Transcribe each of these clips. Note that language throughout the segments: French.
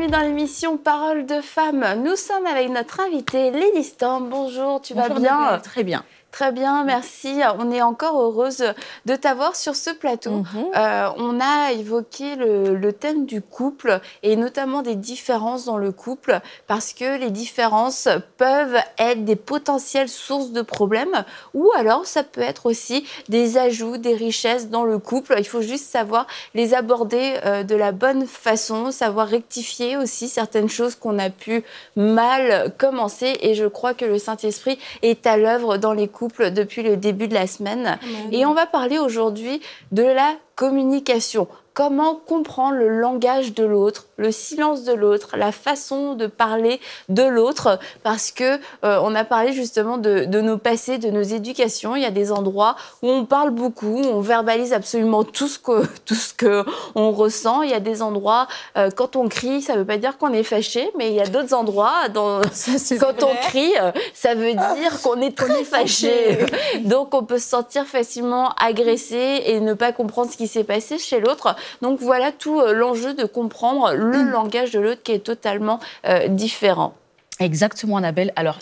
bienvenue dans l'émission Paroles de femmes. Nous sommes avec notre invitée Lady Storm. Bonjour, tu vas bien? Très bien. Très bien, merci. On est encore heureuse de t'avoir sur ce plateau. On a évoqué le thème du couple et notamment des différences dans le couple parce que les différences peuvent être des potentielles sources de problèmes ou alors ça peut être aussi des ajouts, des richesses dans le couple. Il faut juste savoir les aborder de la bonne façon, savoir rectifier aussi certaines choses qu'on a pu mal commencer et je crois que le Saint-Esprit est à l'œuvre dans les couples depuis le début de la semaine. Et on va parler aujourd'hui de la communication. Comment comprendre le langage de l'autre, le silence de l'autre, la façon de parler de l'autre, parce que on a parlé justement de nos passés, de nos éducations. Il y a des endroits où on parle beaucoup, on verbalise absolument tout ce que on ressent. Il y a des endroits quand on crie, ça veut pas dire qu'on est fâché, mais il y a d'autres endroits quand on crie, ça veut dire qu'on est très fâché. Donc on peut se sentir facilement agressé et ne pas comprendre ce qui s'est passé chez l'autre. Donc voilà tout l'enjeu de comprendre le langage de l'autre qui est totalement différent. Exactement, Annabelle. Alors,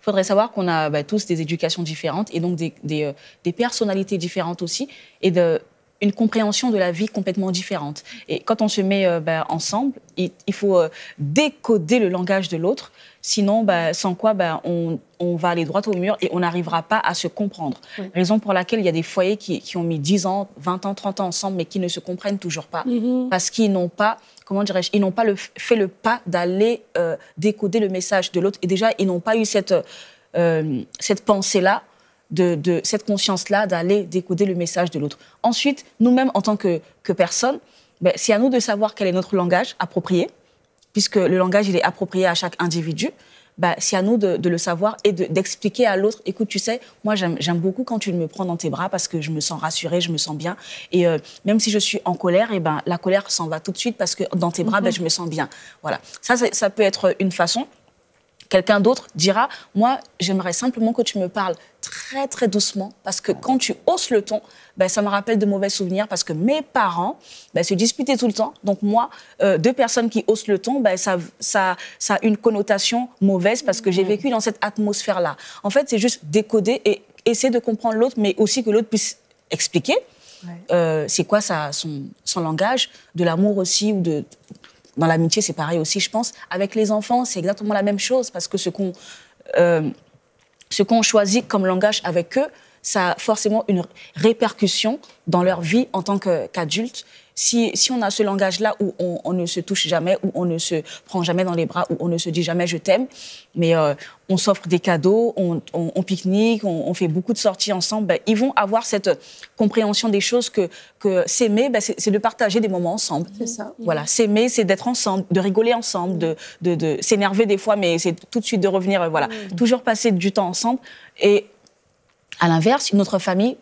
faudrait savoir qu'on a tous des éducations différentes et donc des personnalités différentes aussi et une compréhension de la vie complètement différente. Et quand on se met ensemble, il faut décoder le langage de l'autre. Sinon, sans quoi on va aller droit au mur et on n'arrivera pas à se comprendre. Oui. Raison pour laquelle il y a des foyers qui ont mis 10 ans, 20 ans, 30 ans ensemble, mais qui ne se comprennent toujours pas. Parce qu'ils n'ont pas, ils n'ont pas fait le pas d'aller décoder le message de l'autre. Et déjà, ils n'ont pas eu cette pensée-là, cette conscience-là d'aller décoder le message de l'autre. Ensuite, nous-mêmes, en tant que personnes, c'est à nous de savoir quel est notre langage approprié, puisque le langage, il est approprié à chaque individu. C'est à nous de le savoir et d'expliquer à l'autre, écoute, tu sais, moi, j'aime beaucoup quand tu me prends dans tes bras parce que je me sens rassurée, je me sens bien. Et même si je suis en colère, la colère s'en va tout de suite parce que dans tes bras, je me sens bien. Voilà. Ça peut être une façon. Quelqu'un d'autre dira, moi, j'aimerais simplement que tu me parles très, très doucement parce que quand tu hausses le ton, ça me rappelle de mauvais souvenirs parce que mes parents se disputaient tout le temps. Donc moi, deux personnes qui haussent le ton, ça a une connotation mauvaise parce que j'ai vécu dans cette atmosphère-là. En fait, c'est juste décoder et essayer de comprendre l'autre, mais aussi que l'autre puisse expliquer c'est quoi son langage, de l'amour aussi ou de... Dans l'amitié, c'est pareil aussi, je pense. Avec les enfants, c'est exactement la même chose parce que ce qu'on choisit comme langage avec eux, ça a forcément une répercussion dans leur vie en tant qu'adultes. Si on a ce langage-là où on ne se touche jamais, où on ne se prend jamais dans les bras, où on ne se dit jamais « je t'aime », mais on s'offre des cadeaux, on pique-nique, on fait beaucoup de sorties ensemble, ils vont avoir cette compréhension des choses que s'aimer, c'est de partager des moments ensemble. C'est ça. Voilà, s'aimer, c'est d'être ensemble, de rigoler ensemble, de s'énerver des fois, mais c'est tout de suite de revenir, voilà. Toujours passer du temps ensemble et... À l'inverse, une autre famille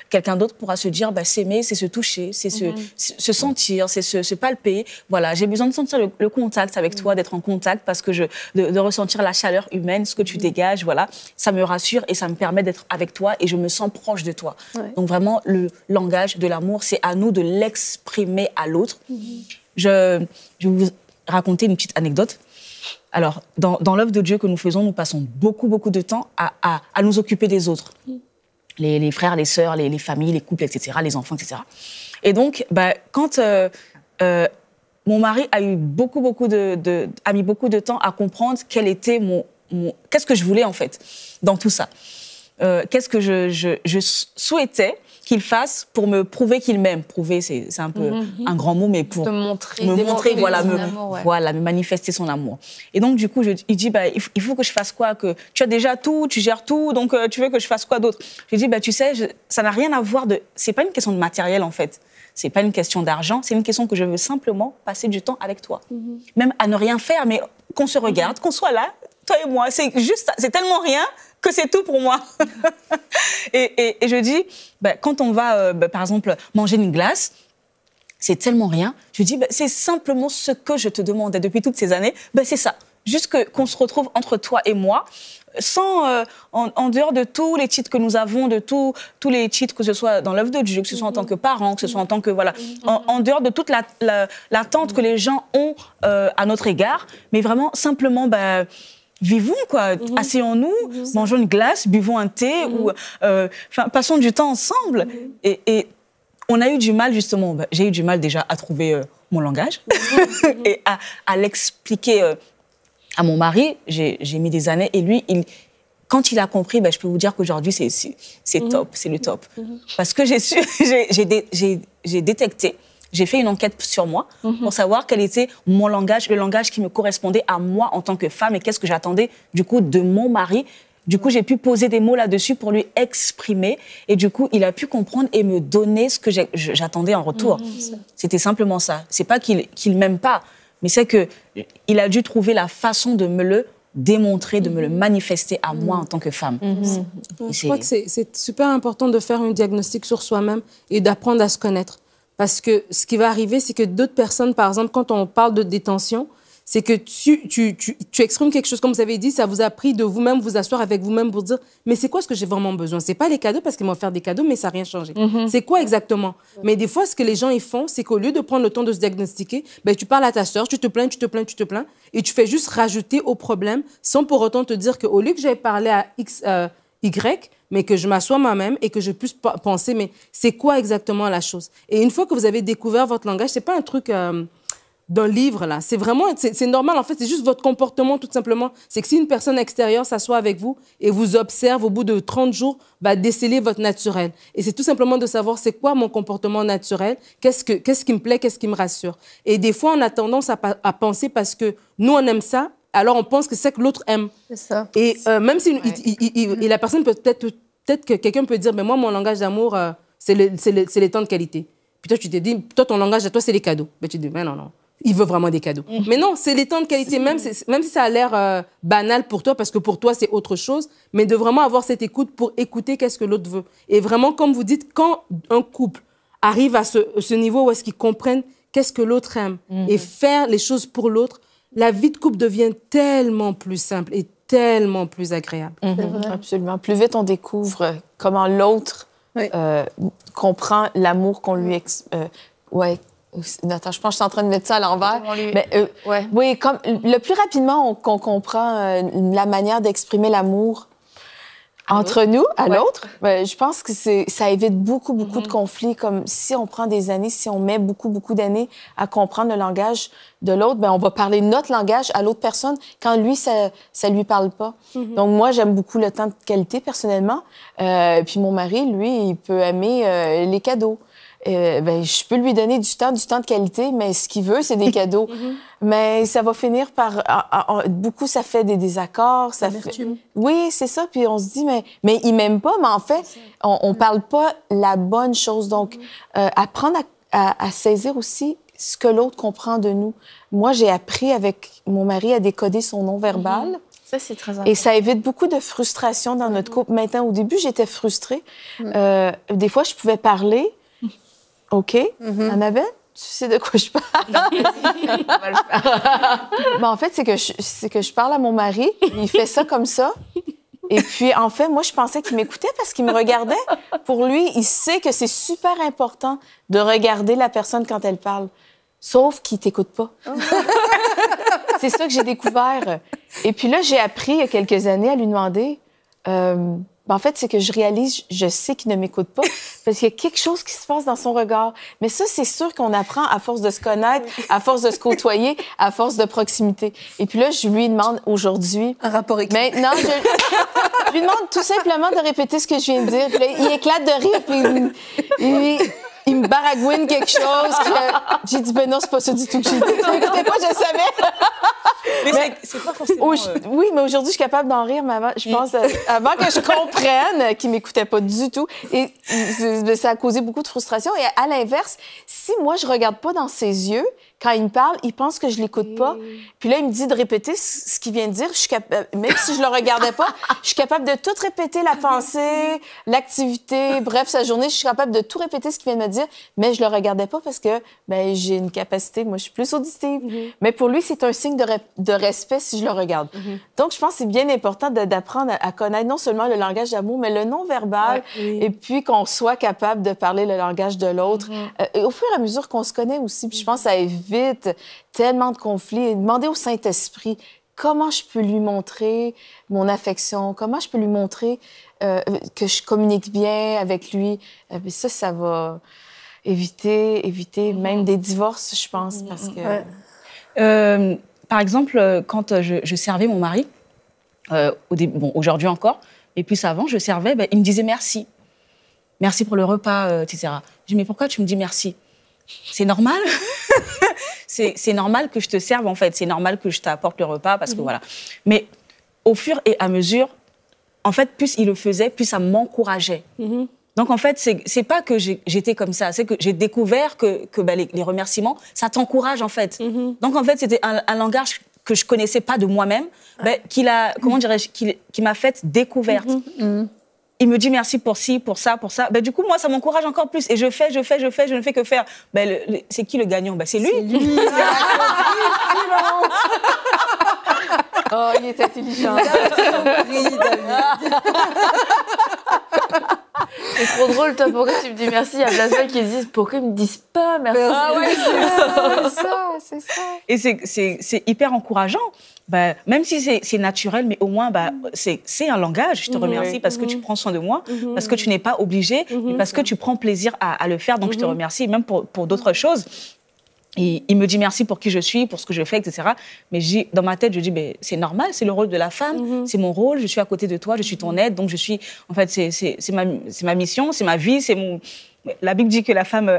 quelqu'un d'autre pourra se dire, s'aimer, c'est se toucher, c'est se sentir, c'est se palper. Voilà, j'ai besoin de sentir le contact avec toi, d'être en contact parce que de ressentir la chaleur humaine, ce que tu dégages, voilà, ça me rassure et ça me permet d'être avec toi et je me sens proche de toi. Donc vraiment, le langage de l'amour, c'est à nous de l'exprimer à l'autre. Je vais vous raconter une petite anecdote. Alors, dans l'œuvre de Dieu que nous faisons, nous passons beaucoup, beaucoup de temps à nous occuper des autres. Les frères, les sœurs, les familles, les couples, etc., les enfants, etc. Et donc, quand mon mari a mis beaucoup de temps à comprendre quel était qu'est-ce que je voulais, en fait, dans tout ça. Qu'est-ce que je souhaitais qu'il fasse pour me prouver qu'il m'aime. Prouver, c'est un peu un grand mot, mais pour me montrer, me manifester son amour. Et donc, du coup, il dit, il faut que je fasse quoi? Que tu as déjà tout, tu gères tout, donc tu veux que je fasse quoi d'autre? Je lui dis, tu sais, ça n'a rien à voir c'est pas une question de matériel, en fait. C'est pas une question d'argent, c'est une question que je veux simplement passer du temps avec toi. Même à ne rien faire, mais qu'on se regarde, qu'on soit là, toi et moi. C'est tellement rien que c'est tout pour moi. et je dis, quand on va, par exemple, manger une glace, c'est tellement rien. Je dis, c'est simplement ce que je te demandais depuis toutes ces années. C'est ça. Juste qu'on se retrouve entre toi et moi. en dehors de tous les titres que nous avons, de tous les titres, que ce soit dans l'œuvre de Dieu, que ce soit en tant que parents, que ce soit en tant que, voilà, en dehors de toute l'attente que les gens ont à notre égard, mais vraiment, simplement, vivons, quoi. Asseyons-nous, mangeons une glace, buvons un thé, ou passons du temps ensemble. Et on a eu du mal, justement, j'ai eu du mal déjà à trouver mon langage et à l'expliquer à mon mari. J'ai mis des années, et lui, quand il a compris, je peux vous dire qu'aujourd'hui, c'est top, c'est le top. Parce que j'ai détecté, j'ai fait une enquête sur moi pour savoir quel était mon langage, le langage qui me correspondait à moi en tant que femme, et qu'est-ce que j'attendais du coup de mon mari. Du coup, j'ai pu poser des mots là-dessus pour lui exprimer, et du coup, il a pu comprendre et me donner ce que j'attendais en retour. C'était simplement ça. C'est pas qu'il m'aime pas, mais c'est que il a dû trouver la façon de me le démontrer, de me le manifester à moi en tant que femme. Je crois que c'est super important de faire un diagnostic sur soi-même et d'apprendre à se connaître. Parce que ce qui va arriver, c'est que d'autres personnes, par exemple, quand on parle de détention, c'est que tu exprimes quelque chose, comme vous avez dit, ça vous a pris de vous-même vous asseoir avec vous-même pour dire « Mais c'est quoi ce que j'ai vraiment besoin ?» C'est pas les cadeaux, parce qu'ils m'ont offert des cadeaux, mais ça n'a rien changé. C'est quoi exactement? Mais des fois, ce que les gens ils font, c'est qu'au lieu de prendre le temps de se diagnostiquer, tu parles à ta sœur, tu te plains, et tu fais juste rajouter au problème, sans pour autant te dire qu'au lieu que j'aille parler à X, Y, mais que je m'assois moi-même et que je puisse penser, mais c'est quoi exactement la chose? Et une fois que vous avez découvert votre langage, c'est pas un truc d'un livre, là. C'est vraiment, c'est normal, en fait, c'est juste votre comportement, tout simplement. C'est que si une personne extérieure s'assoit avec vous et vous observe, au bout de 30 jours, va déceler votre naturel. Et c'est tout simplement de savoir c'est quoi mon comportement naturel, qu'est-ce qui me plaît, qu'est-ce qui me rassure. Et des fois, on a tendance à penser parce que nous, on aime ça, alors on pense que c'est que l'autre aime. C'est ça. Et même si et la personne peut-être que quelqu'un peut dire, mais moi, mon langage d'amour, c'est les temps de qualité. Puis toi, tu te dis, toi, ton langage à toi, c'est les cadeaux. Mais tu te dis, mais non. Il veut vraiment des cadeaux. Mais non, c'est les temps de qualité, même si ça a l'air banal pour toi, parce que pour toi, c'est autre chose, mais de vraiment avoir cette écoute pour écouter qu'est-ce que l'autre veut. Et vraiment, comme vous dites, quand un couple arrive à ce niveau où est-ce qu'ils comprennent qu'est-ce que l'autre aime et faire les choses pour l'autre, la vie de couple devient tellement plus simple et tellement plus agréable. Absolument. Plus vite on découvre comment l'autre comprend l'amour qu'on lui... Attends, je pense que je suis en train de mettre ça à l'envers. Oui, comme le plus rapidement qu'on comprend la manière d'exprimer l'amour entre nous, à l'autre, je pense que ça évite beaucoup de conflits. Comme si on prend des années, si on met beaucoup d'années à comprendre le langage de l'autre, on va parler notre langage à l'autre personne quand lui, ça lui parle pas. Donc moi, j'aime beaucoup le temps de qualité, personnellement. Puis mon mari, lui, il peut aimer les cadeaux. Je peux lui donner du temps de qualité, mais ce qu'il veut, c'est des cadeaux. Mais ça va finir par... beaucoup, ça fait des désaccords. Oui, c'est ça. Puis on se dit, mais il m'aime pas. Mais en fait, on parle pas la bonne chose. Donc, apprendre à saisir aussi ce que l'autre comprend de nous. Moi, j'ai appris avec mon mari à décoder son non-verbal. Ça, c'est très important. Et ça évite beaucoup de frustration dans notre couple. Maintenant, au début, j'étais frustrée. Des fois, je pouvais parler... OK. Annabelle, tu sais de quoi je parle? On va le faire. En fait, c'est que je parle à mon mari, il fait ça comme ça. Et puis, en fait, moi, je pensais qu'il m'écoutait parce qu'il me regardait. Pour lui, il sait que c'est super important de regarder la personne quand elle parle. Sauf qu'il t'écoute pas. C'est ça que j'ai découvert. Et puis là, j'ai appris il y a quelques années à lui demander... en fait, c'est que je réalise, je sais qu'il ne m'écoute pas parce qu'il y a quelque chose qui se passe dans son regard. Mais ça, c'est sûr qu'on apprend à force de se connaître, à force de se côtoyer, à force de proximité. Et puis là, je lui demande aujourd'hui... Un rapport équilibré. Maintenant, je lui demande tout simplement de répéter ce que je viens de dire. Puis là, il éclate de rire, puis il me baragouine quelque chose. J'ai dit, non, c'est pas ça du tout que j'ai dit. Tu m'écoutais pas, je savais. Mais c'est pas forcément... Oui, mais aujourd'hui, je suis capable d'en rire, mais avant, je pense, avant que je comprenne qu'il m'écoutait pas du tout. Et ça a causé beaucoup de frustration. Et à l'inverse, si moi, je regarde pas dans ses yeux, quand il me parle, il pense que je l'écoute pas. Puis là, il me dit de répéter ce qu'il vient de dire. Même si je le regardais pas, je suis capable de tout répéter, la pensée, l'activité, bref, sa journée. Je suis capable de tout répéter ce qu'il vient de me dire, mais je le regardais pas parce que ben, j'ai une capacité, moi, je suis plus auditive. Mais pour lui, c'est un signe de respect si je le regarde. Donc, je pense que c'est bien important d'apprendre à connaître non seulement le langage d'amour, mais le non-verbal, et puis qu'on soit capable de parler le langage de l'autre. Et au fur et à mesure qu'on se connaît aussi, puis je pense que ça évite tellement de conflits. Et demander au Saint-Esprit comment je peux lui montrer mon affection, comment je peux lui montrer que je communique bien avec lui. Ça va éviter même des divorces, je pense, parce que... par exemple, quand je servais mon mari, aujourd'hui encore, et puis avant, je servais, il me disait merci. Merci pour le repas, etc. Je dis, mais pourquoi tu me dis merci? C'est normal. c'est normal que je te serve, en fait. C'est normal que je t'apporte le repas, parce que voilà. Mais au fur et à mesure, en fait, plus il le faisait, plus ça m'encourageait. Donc, en fait, c'est pas que j'étais comme ça. C'est que j'ai découvert que les remerciements, ça t'encourage, en fait. Donc, en fait, c'était un langage que je connaissais pas de moi-même, qui m'a fait découverte. Il me dit merci pour ci, pour ça, pour ça. Du coup, moi, ça m'encourage encore plus. Et je fais, je ne fais que faire. C'est qui le gagnant? C'est lui. C'est lui. Oh, il est intelligent. C'est trop drôle, toi. Pourquoi tu me dis merci? Il y a plein de gens qui se disent pourquoi ils me disent pas merci? Ah ouais, c'est ça. Et c'est hyper encourageant. Même si c'est naturel, mais au moins, c'est un langage. Je te remercie parce que tu prends soin de moi, parce que tu n'es pas obligé, et parce que tu prends plaisir à le faire. Donc, je te remercie, même pour d'autres choses. Et il me dit merci pour qui je suis, pour ce que je fais, etc. Mais dans ma tête, je dis, c'est normal, c'est le rôle de la femme, c'est mon rôle, je suis à côté de toi, je suis ton aide, donc en fait, c'est ma mission, c'est ma vie, La Bible dit que la femme,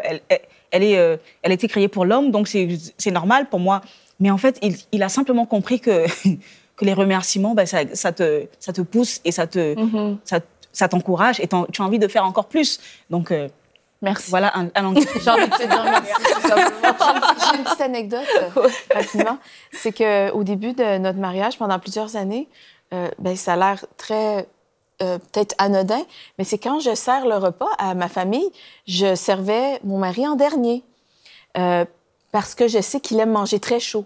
elle a été créée pour l'homme, donc c'est normal pour moi. Mais en fait, il a simplement compris que les remerciements, ça te pousse et ça t'encourage et tu as envie de faire encore plus. Donc, merci. Voilà un langage. J'ai envie de te dire merci, tout simplement. J'ai une petite anecdote, rapidement. C'est qu'au début de notre mariage, pendant plusieurs années, ça a l'air très... peut-être anodin, mais c'est quand je sers le repas à ma famille, je servais mon mari en dernier. Parce que je sais qu'il aime manger très chaud.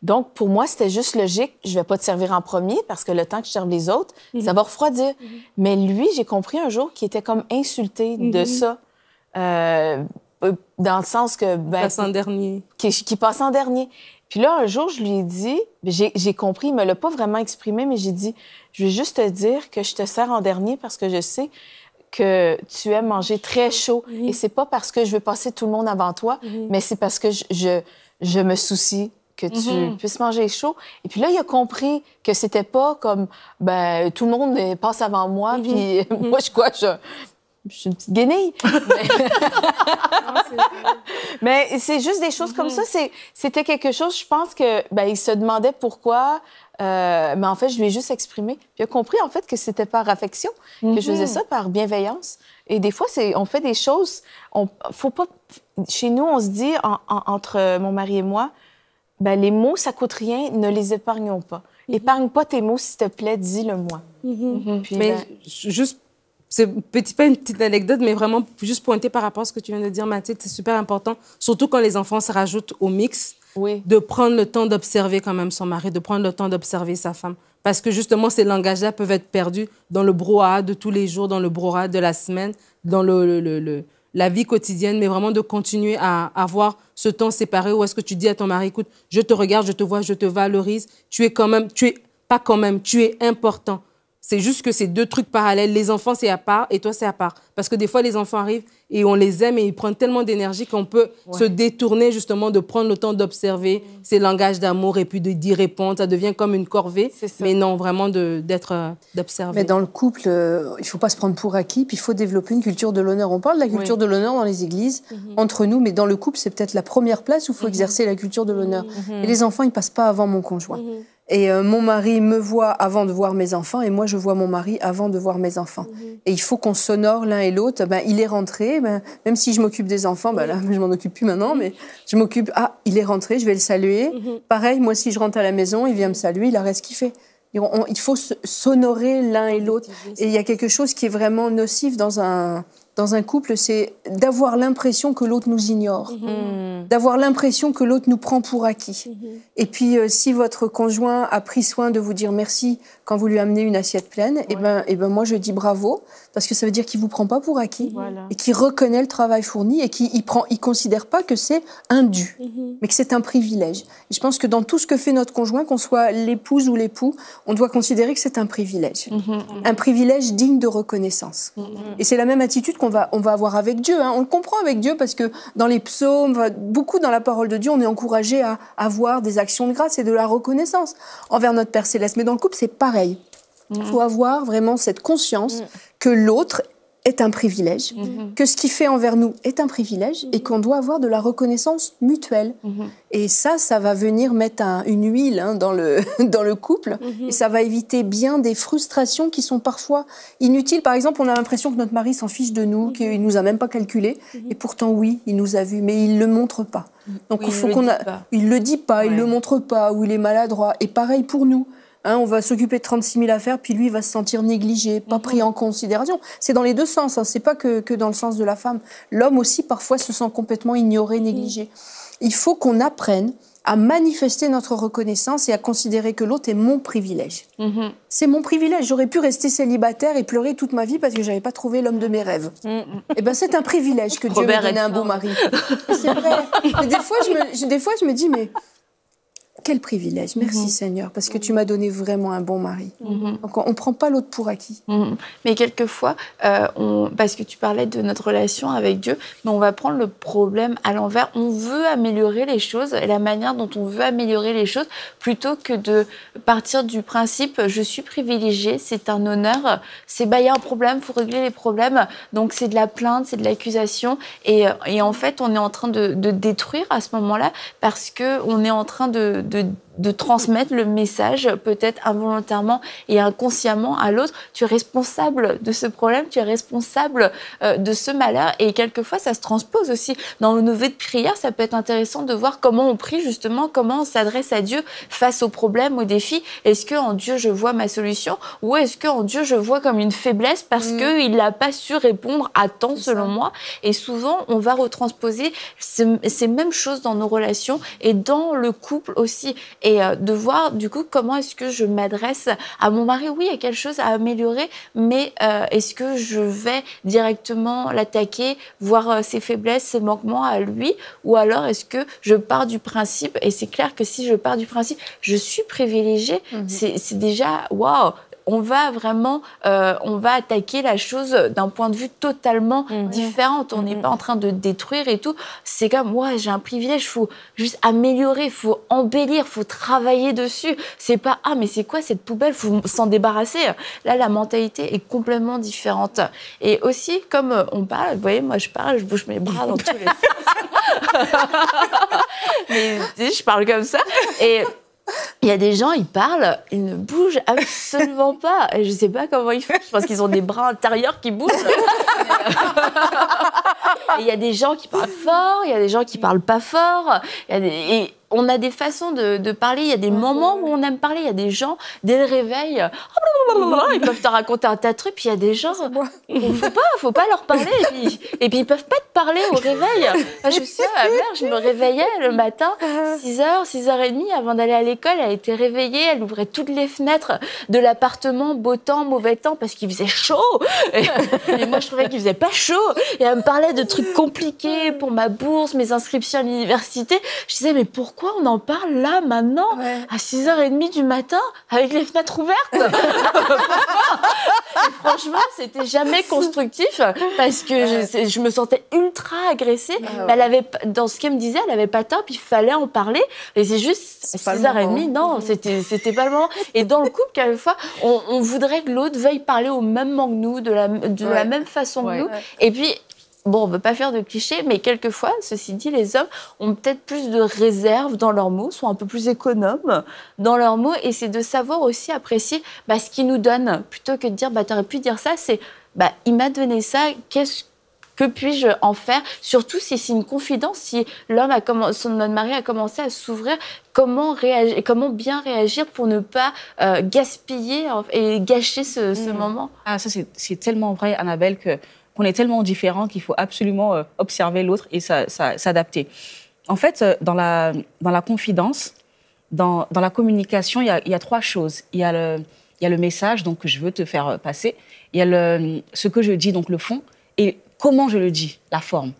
Donc, pour moi, c'était juste logique. Je ne vais pas te servir en premier parce que le temps que je serve les autres, ça va refroidir. Mais lui, j'ai compris un jour qu'il était comme insulté de ça. Dans le sens que... passe en dernier. Qui passe en dernier. Puis là, un jour, je lui ai dit... J'ai compris, il ne me l'a pas vraiment exprimé, mais j'ai dit, je vais juste te dire que je te sers en dernier parce que je sais que tu aimes manger très chaud. Et c'est pas parce que je veux passer tout le monde avant toi, mais c'est parce que je me soucie que tu puisses manger chaud. Et puis là, il a compris que c'était pas comme, tout le monde passe avant moi, puis moi, je suis une petite guenille. Mais c'est juste des choses comme ça. C'était quelque chose, je pense que il se demandait pourquoi... mais en fait, je lui ai juste exprimé. Puis il a compris, en fait, que c'était par affection, que je faisais ça par bienveillance. Et des fois, on fait des choses... Faut pas... Chez nous, on se dit, entre mon mari et moi, les mots, ça coûte rien, ne les épargnons pas. Épargne pas tes mots, s'il te plaît, dis-le-moi. Puis, mais juste... C'est pas une petite anecdote, mais vraiment juste pointer par rapport à ce que tu viens de dire, Mathilde, c'est super important, surtout quand les enfants se rajoutent au mix, de prendre le temps d'observer quand même son mari, de prendre le temps d'observer sa femme. Parce que justement, ces langages-là peuvent être perdus dans le brouhaha de tous les jours, dans le brouhaha de la semaine, dans la vie quotidienne, mais vraiment de continuer à avoir ce temps séparé où est-ce que tu dis à ton mari, écoute, je te regarde, je te vois, je te valorise, tu es important. C'est juste que c'est deux trucs parallèles. Les enfants, c'est à part et toi, c'est à part. Parce que des fois, les enfants arrivent et on les aime et ils prennent tellement d'énergie qu'on peut se détourner justement de prendre le temps d'observer ces langages d'amour et puis d'y répondre. Ça devient comme une corvée. Mais non, vraiment d'observer. Mais dans le couple, il ne faut pas se prendre pour acquis, puis il faut développer une culture de l'honneur. On parle de la culture de l'honneur dans les églises, entre nous, mais dans le couple, c'est peut-être la première place où il faut exercer la culture de l'honneur. Et les enfants, ils ne passent pas avant mon conjoint. Et mon mari me voit avant de voir mes enfants, et moi, je vois mon mari avant de voir mes enfants. Et il faut qu'on s'honore l'un et l'autre. Il est rentré, même si je m'occupe des enfants, là, je m'en occupe plus maintenant, mais je m'occupe, il est rentré, je vais le saluer. Pareil, moi, si je rentre à la maison, il vient me saluer, il arrête ce qu'il fait. Il faut s'honorer l'un et l'autre. Et il y a quelque chose qui est vraiment nocif dans un couple, c'est d'avoir l'impression que l'autre nous ignore, d'avoir l'impression que l'autre nous prend pour acquis. Et puis, si votre conjoint a pris soin de vous dire merci quand vous lui amenez une assiette pleine, et ben moi, je dis bravo, parce que ça veut dire qu'il vous prend pas pour acquis, et qu'il reconnaît le travail fourni, et qu'il considère pas que c'est un dû, mais que c'est un privilège. Et je pense que dans tout ce que fait notre conjoint, qu'on soit l'épouse ou l'époux, on doit considérer que c'est un privilège. Un privilège digne de reconnaissance. Et c'est la même attitude qu'on va avoir avec Dieu. On le comprend avec Dieu parce que dans les psaumes, beaucoup dans la parole de Dieu, on est encouragé à avoir des actions de grâce et de la reconnaissance envers notre Père Céleste. Mais dans le couple, c'est pareil. Il faut avoir vraiment cette conscience que l'autre est un privilège, que ce qu'il fait envers nous est un privilège et qu'on doit avoir de la reconnaissance mutuelle. Et ça va venir mettre une huile dans le couple et ça va éviter bien des frustrations qui sont parfois inutiles. Par exemple, on a l'impression que notre mari s'en fiche de nous, qu'il nous a même pas calculé et pourtant oui, il nous a vus, mais il le montre pas. Donc il faut il le dit pas, il le montre pas, ou il est maladroit. Et pareil pour nous. On va s'occuper de 36 000 affaires, puis lui, il va se sentir négligé, pas pris en considération. C'est dans les deux sens, c'est pas que dans le sens de la femme. L'homme aussi, parfois, se sent complètement ignoré, négligé. Il faut qu'on apprenne à manifester notre reconnaissance et à considérer que l'autre est mon privilège. C'est mon privilège. J'aurais pu rester célibataire et pleurer toute ma vie parce que j'avais pas trouvé l'homme de mes rêves. Et c'est un privilège que Dieu m'ait donné un beau mari. C'est vrai. Mais des fois, je me dis, mais... Quel privilège, merci Seigneur, parce que tu m'as donné vraiment un bon mari. Donc on ne prend pas l'autre pour acquis. Mais quelquefois, parce que tu parlais de notre relation avec Dieu, mais on va prendre le problème à l'envers. On veut améliorer les choses, et la manière dont on veut améliorer les choses, plutôt que de partir du principe « je suis privilégié, c'est un honneur », c'est « il y a un problème, il faut régler les problèmes », donc c'est de la plainte, c'est de l'accusation, et en fait, on est en train de détruire à ce moment-là, parce qu'on est en train de transmettre le message, peut-être involontairement et inconsciemment à l'autre. Tu es responsable de ce problème, tu es responsable de ce malheur. Et quelquefois, ça se transpose aussi. Dans nos vies de prière, ça peut être intéressant de voir comment on prie, justement, comment on s'adresse à Dieu face aux problèmes, aux défis. Est-ce qu'en Dieu, je vois ma solution, ou est-ce qu'en Dieu, je vois comme une faiblesse parce qu'il n'a pas su répondre à temps, selon moi. Et souvent, on va retransposer ces mêmes choses dans nos relations et dans le couple aussi. Et de voir, du coup, comment est-ce que je m'adresse à mon mari. Oui, il y a quelque chose à améliorer, mais est-ce que je vais directement l'attaquer, voir ses faiblesses, ses manquements à lui, ou alors est-ce que je pars du principe, et c'est clair que si je pars du principe, je suis privilégiée, c'est déjà, waouh, on va vraiment, on va attaquer la chose d'un point de vue totalement différent. On n'est pas en train de détruire et tout. C'est comme, ouais, j'ai un privilège, il faut juste améliorer, il faut embellir, il faut travailler dessus. C'est pas, ah, mais c'est quoi cette poubelle, il faut s'en débarrasser. Là, la mentalité est complètement différente. Et aussi, comme on parle, vous voyez, moi je parle, je bouge mes bras dans tous les sens. Mais je parle comme ça. Et il y a des gens, ils parlent, ils ne bougent absolument pas. Et je ne sais pas comment ils font. Je pense qu'ils ont des bras intérieurs qui bougent. Et il y a des gens qui parlent fort, il y a des gens qui ne parlent pas fort. Et on a des façons de parler. Il y a des moments où on aime parler. Il y a des gens, dès le réveil, ils peuvent te raconter un tas de trucs. Puis il y a des gens, faut pas leur parler. Et puis ils peuvent pas te parler au réveil. Moi, je sais, ma mère, je me réveillais le matin, 6h, 6h30, avant d'aller à l'école. Elle était réveillée, elle ouvrait toutes les fenêtres de l'appartement, beau temps, mauvais temps, parce qu'il faisait chaud. Et moi, je trouvais qu'il faisait pas chaud. Et elle me parlait de trucs compliqués pour ma bourse, mes inscriptions à l'université. Je disais, mais pourquoi on en parle là, maintenant, à 6h30 du matin, avec les fenêtres ouvertes? Et franchement, c'était jamais constructif, parce que je me sentais ultra agressée. Elle avait, dans ce qu'elle me disait, elle avait pas tort, puis il fallait en parler. Et c'est juste 6h30, non, c'était pas le moment. Et dans le couple, quelquefois, on voudrait que l'autre veuille parler au même moment que nous, de la même façon que nous. Et puis, bon, on ne veut pas faire de clichés, mais quelquefois, ceci dit, les hommes ont peut-être plus de réserve dans leurs mots, sont un peu plus économes dans leurs mots, et c'est de savoir aussi apprécier ce qu'ils nous donnent, plutôt que de dire « t'aurais pu dire ça », c'est « il m'a donné ça, que puis-je en faire ?» Surtout si c'est une confidence, si notre mari a commencé à s'ouvrir, comment bien réagir pour ne pas gaspiller et gâcher ce moment. Ah, ça, c'est tellement vrai, Annabelle, qu'on est tellement différents qu'il faut absolument observer l'autre et s'adapter. En fait, dans la confidence, dans la communication, il y a 3 choses. Il y a le message donc, que je veux te faire passer, il y a ce que je dis, donc le fond, et comment je le dis, la forme.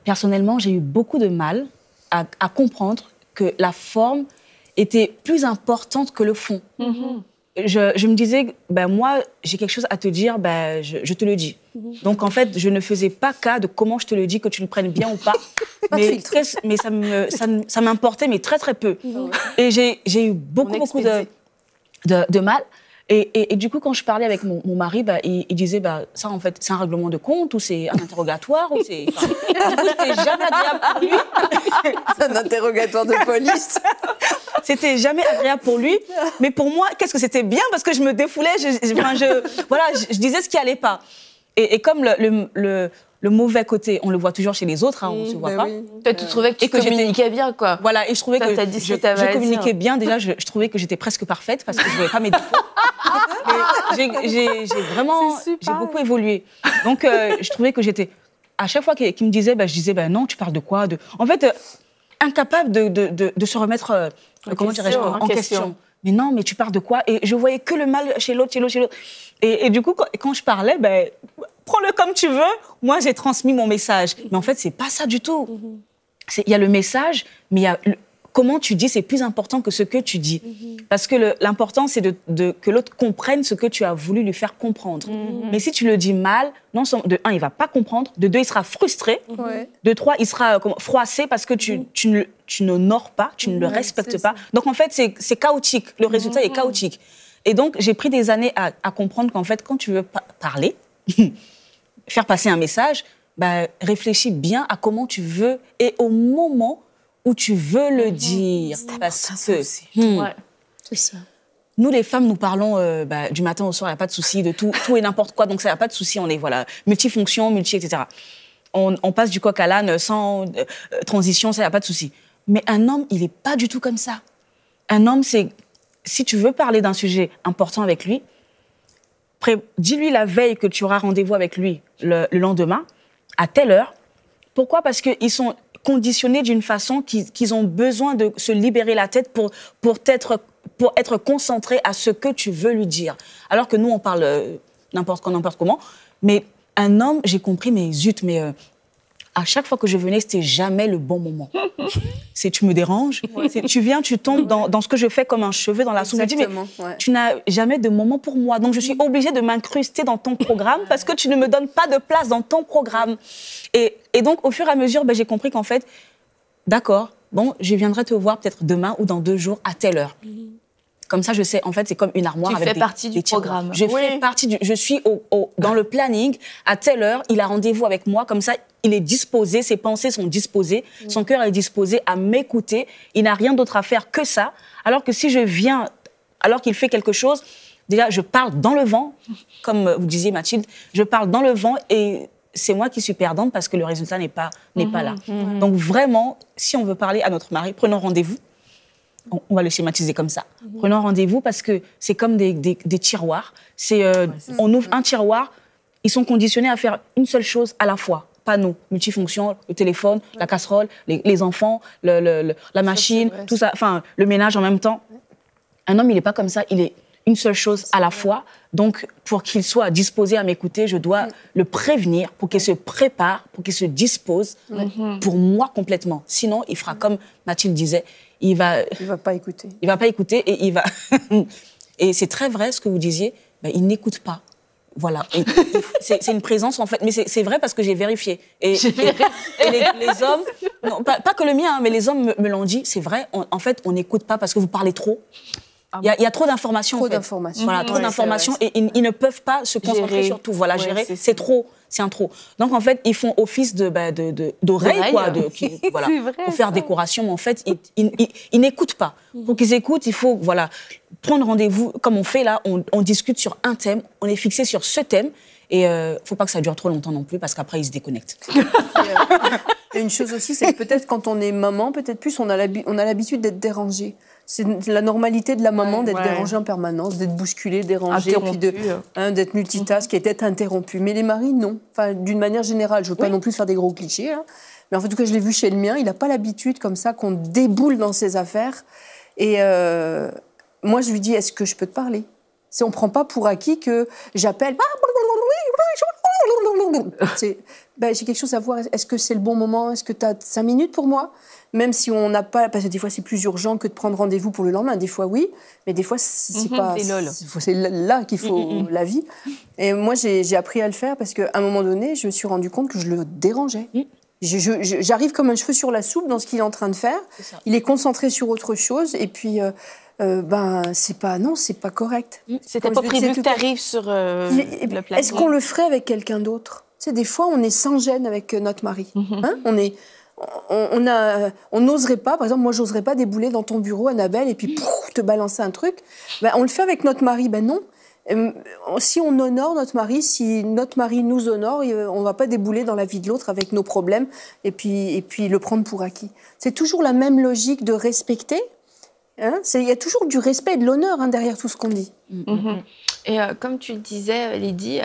Personnellement, j'ai eu beaucoup de mal à comprendre que la forme était plus importante que le fond. Mm-hmm. Je me disais, moi, j'ai quelque chose à te dire, je te le dis. Donc, en fait, je ne faisais pas cas de comment je te le dis, que tu le prennes bien ou pas. mais ça m'importait, mais très, très peu. Et j'ai eu beaucoup de mal. Et du coup, quand je parlais avec mon mari, il disait, ça, en fait, c'est un règlement de compte ou c'est un interrogatoire ou c'est... Enfin, du coup, c'était jamais agréable pour lui. C'est un interrogatoire de police. C'était jamais agréable pour lui. Mais pour moi, qu'est-ce que c'était bien parce que je me défoulais, je disais ce qui allait pas. Et comme le mauvais côté, on le voit toujours chez les autres, on ne se voit pas. Oui. Toi, tu trouvais que tu communiquais bien, quoi. Voilà, et je trouvais que je communiquais bien. Déjà, je trouvais que j'étais presque parfaite parce que je ne voyais pas mes défauts. J'ai beaucoup évolué. Donc, je trouvais que j'étais... À chaque fois qu'il me disait, je disais, non, tu parles de quoi En fait, incapable de se remettre en question. Mais non, mais tu parles de quoi? Et je voyais que le mal chez l'autre. Et du coup, quand je parlais, prends-le comme tu veux. Moi, j'ai transmis mon message. Mais en fait, c'est pas ça du tout. Il y a le message, mais il y a comment tu dis, c'est plus important que ce que tu dis. Parce que l'important, c'est que l'autre comprenne ce que tu as voulu lui faire comprendre. Mais si tu le dis mal, de 1, il va pas comprendre. De 2, il sera frustré. De 3, il sera froissé parce que tu n'honores pas, tu ne le respectes pas. Donc, en fait, c'est chaotique. Le résultat est chaotique. Et donc, j'ai pris des années à comprendre qu'en fait, quand tu veux parler, faire passer un message, réfléchis bien à comment tu veux et au moment où tu veux le dire. Parce que c'est ça. Nous, les femmes, nous parlons du matin au soir, il n'y a pas de souci, de tout et n'importe quoi. Donc, ça, il n'y a pas de souci. On est multifonction, etc. On passe du coq à l'âne sans transition, ça, il n'y a pas de souci. Mais un homme, il n'est pas du tout comme ça. Un homme, c'est... Si tu veux parler d'un sujet important avec lui, dis-lui la veille que tu auras rendez-vous avec lui le lendemain, à telle heure. Pourquoi? Parce qu'ils sont conditionnés d'une façon qu'ils ont besoin de se libérer la tête pour être concentrés à ce que tu veux lui dire. Alors que nous, on parle n'importe comment. Mais un homme, j'ai compris, mais zut, à chaque fois que je venais, c'était jamais le bon moment. Tu me déranges, tu viens, tu tombes dans ce que je fais comme un cheveu dans la soupe. Je me dis, mais tu n'as jamais de moment pour moi. Donc, je suis obligée de m'incruster dans ton programme parce que tu ne me donnes pas de place dans ton programme. Et donc, au fur et à mesure, j'ai compris qu'en fait, d'accord, je viendrai te voir peut-être demain ou dans 2 jours à telle heure. Comme ça, je sais, en fait, c'est comme une armoire avec des tiroirs. Tu fais partie du programme. Je suis dans le planning. À telle heure, il a rendez-vous avec moi. Comme ça, il est disposé, ses pensées sont disposées, son cœur est disposé à m'écouter. Il n'a rien d'autre à faire que ça. Alors que si je viens, alors qu'il fait quelque chose, déjà, je parle dans le vent, comme vous disiez, Mathilde, je parle dans le vent et c'est moi qui suis perdante parce que le résultat n'est pas là. Donc vraiment, si on veut parler à notre mari, prenons rendez-vous. On va le schématiser comme ça. Prenons rendez-vous parce que c'est comme des tiroirs. On ouvre un tiroir, ils sont conditionnés à faire une seule chose à la fois. Pas nous, multifonction, le téléphone, la casserole, les enfants, la machine, tout ça, enfin, le ménage en même temps. Un homme, il n'est pas comme ça, il est une seule chose à la fois. Donc, pour qu'il soit disposé à m'écouter, je dois le prévenir pour qu'il se prépare, pour qu'il se dispose pour moi complètement. Sinon, il fera comme Mathilde disait, il va pas écouter. Il va pas écouter et il va... Et c'est très vrai ce que vous disiez, il n'écoute pas. Voilà. C'est une présence, en fait. Mais c'est vrai parce que j'ai vérifié. Et les hommes... Non, pas que le mien, mais les hommes me l'ont dit. C'est vrai, en fait, on n'écoute pas parce que vous parlez trop. Il y a trop d'informations. Trop d'informations. Voilà, trop d'informations et ils ne peuvent pas se concentrer sur tout. Voilà, gérer, c'est trop. C'est un trop. Donc, en fait, ils font office d'oreille, quoi, voilà, pour faire décoration. Mais en fait, ils n'écoutent pas. Pour qu'ils écoutent, il faut prendre rendez-vous. Comme on fait là, on discute sur un thème, on est fixé sur ce thème. Et il ne faut pas que ça dure trop longtemps non plus, parce qu'après, ils se déconnectent. Et une chose aussi, c'est que peut-être quand on est maman, peut-être plus, on a l'habitude d'être dérangé. C'est la normalité de la maman d'être dérangée en permanence, d'être bousculée, dérangée, puis d'être multitask et d'être interrompue. Mais les maris, non. Enfin, d'une manière générale, je ne veux pas non plus faire des gros clichés, hein. Mais en tout cas, je l'ai vu chez le mien, il n'a pas l'habitude comme ça qu'on déboule dans ses affaires. Et moi, je lui dis, est-ce que je peux te parler ? On ne prend pas pour acquis que j'appelle. J'ai quelque chose à voir. Est-ce que c'est le bon moment ? Est-ce que tu as 5 minutes pour moi ? Même si on n'a pas... Parce que des fois, c'est plus urgent que de prendre rendez-vous pour le lendemain. Des fois, oui. Mais des fois, c'est pas... C'est là qu'il faut la vie. Et moi, j'ai appris à le faire parce qu'à un moment donné, je me suis rendu compte que je le dérangeais. J'arrive comme un cheveu sur la soupe dans ce qu'il est en train de faire. Il est concentré sur autre chose. Et puis... c'est pas correct. C'était pas prévu que tu arrives sur le plateau. Est-ce qu'on le ferait avec quelqu'un d'autre ? Tu sais, des fois, on est sans gêne avec notre mari. Hein ? On n'oserait pas, par exemple, moi, j'oserais pas débouler dans ton bureau, Annabelle, et puis te balancer un truc. On le fait avec notre mari, non. Si on honore notre mari, si notre mari nous honore, on va pas débouler dans la vie de l'autre avec nos problèmes et puis le prendre pour acquis. C'est toujours la même logique de respecter. Hein, il y a toujours du respect et de l'honneur derrière tout ce qu'on dit. Et comme tu le disais, Lydie,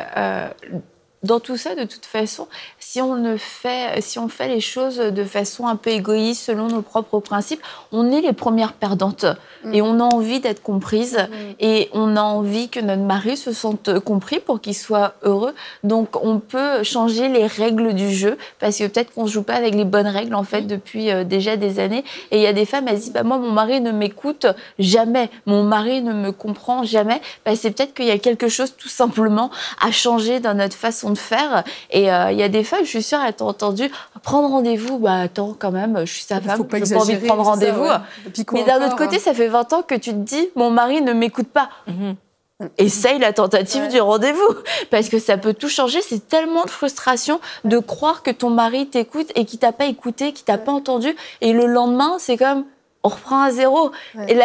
dans tout ça, de toute façon, si on fait les choses de façon un peu égoïste, selon nos propres principes, on est les premières perdantes. Et on a envie d'être comprise. Et on a envie que notre mari se sente compris pour qu'il soit heureux. Donc, on peut changer les règles du jeu, parce que peut-être qu'on ne joue pas avec les bonnes règles, en fait, depuis déjà des années. Et il y a des femmes, elles disent, moi, mon mari ne m'écoute jamais. Mon mari ne me comprend jamais. C'est peut-être qu'il y a quelque chose, tout simplement, à changer dans notre façon de faire. Et il y a des femmes, je suis sûre, elles t'ont entendu prendre rendez-vous. Attends, quand même, je suis sa femme, je n'ai pas envie de prendre rendez-vous. Mais d'un autre côté, ça fait 20 ans que tu te dis, mon mari ne m'écoute pas. Essaye la tentative du rendez-vous, parce que ça peut tout changer. C'est tellement de frustration de croire que ton mari t'écoute et qu'il t'a pas écouté, qu'il t'a pas entendu. Et le lendemain, c'est comme... on reprend à zéro. Et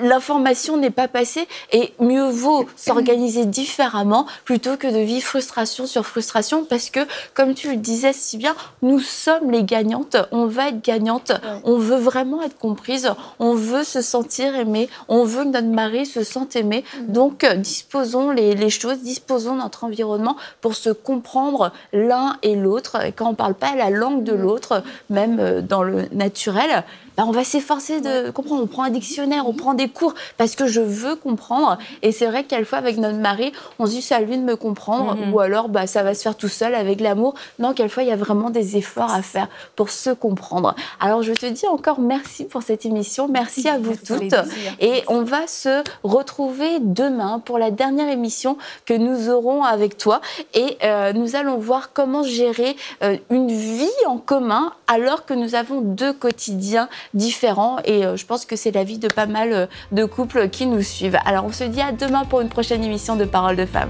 l'information n'est pas passée. Et mieux vaut s'organiser différemment plutôt que de vivre frustration sur frustration. Parce que, comme tu le disais si bien, nous sommes les gagnantes. On va être gagnantes. On veut vraiment être comprise. On veut se sentir aimée. On veut que notre mari se sente aimé. Donc, disposons les choses, disposons notre environnement pour se comprendre l'un et l'autre. Et quand on ne parle pas la langue de l'autre, même dans le naturel, on va s'efforcer de comprendre. On prend un dictionnaire, on prend des cours parce que je veux comprendre. Et c'est vrai qu'à fois avec notre mari, on se dit c'est à lui de me comprendre ou alors ça va se faire tout seul avec l'amour. Non, quelquefois il y a vraiment des efforts à faire pour se comprendre. Alors je te dis encore merci pour cette émission. Merci à vous toutes. Et on va se retrouver demain pour la dernière émission que nous aurons avec toi. Et nous allons voir comment gérer une vie en commun alors que nous avons 2 quotidiens différents et je pense que c'est l'avis de pas mal de couples qui nous suivent. Alors on se dit à demain pour une prochaine émission de Paroles de Femmes.